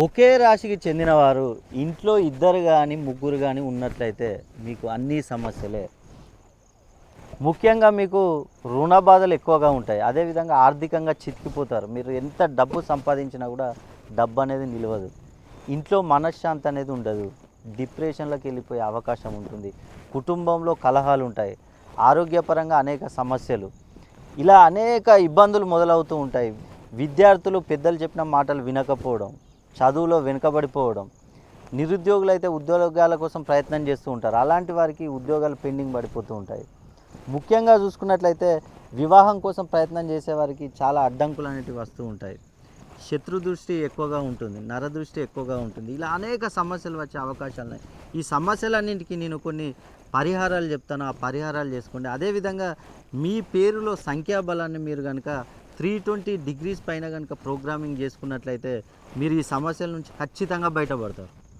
ఒకే రాశికి చెందినవారు ఇంట్లో ఇద్దరు కానీ ముగ్గురు కానీ ఉన్నట్లయితే మీకు అన్ని సమస్యలే. ముఖ్యంగా మీకు రుణ బాధలు ఎక్కువగా ఉంటాయి. అదేవిధంగా ఆర్థికంగా చితికిపోతారు. మీరు ఎంత డబ్బు సంపాదించినా కూడా డబ్బు అనేది నిలవదు. ఇంట్లో మనశ్శాంతి అనేది ఉండదు. డిప్రెషన్లోకి వెళ్ళిపోయే అవకాశం ఉంటుంది. కుటుంబంలో కలహాలు ఉంటాయి. ఆరోగ్యపరంగా అనేక సమస్యలు, ఇలా అనేక ఇబ్బందులు మొదలవుతూ ఉంటాయి. విద్యార్థులు పెద్దలు చెప్పిన మాటలు వినకపోవడం, చదువులో వెనుకబడిపోవడం, నిరుద్యోగులు అయితే ఉద్యోగాల కోసం ప్రయత్నం చేస్తూ ఉంటారు. అలాంటి వారికి ఉద్యోగాలు పెండింగ్ పడిపోతూ ఉంటాయి. ముఖ్యంగా చూసుకున్నట్లయితే వివాహం కోసం ప్రయత్నం చేసేవారికి చాలా అడ్డంకులు అనేటివి వస్తూ ఉంటాయి. శత్రు దృష్టి ఎక్కువగా ఉంటుంది, నరదృష్టి ఎక్కువగా ఉంటుంది. ఇలా అనేక సమస్యలు వచ్చే అవకాశాలు ఉన్నాయి. ఈ సమస్యలన్నింటికి నేను కొన్ని పరిహారాలు చెప్తాను, ఆ పరిహారాలు చేసుకోండి. అదేవిధంగా మీ పేరులో సంఖ్యాబలాన్ని మీరు కనుక 320 డిగ్రీస్ పైన కనుక ప్రోగ్రామింగ్ చేసుకున్నట్లయితే మీరు ఈ సమస్యల నుంచి ఖచ్చితంగా బయటపడతారు.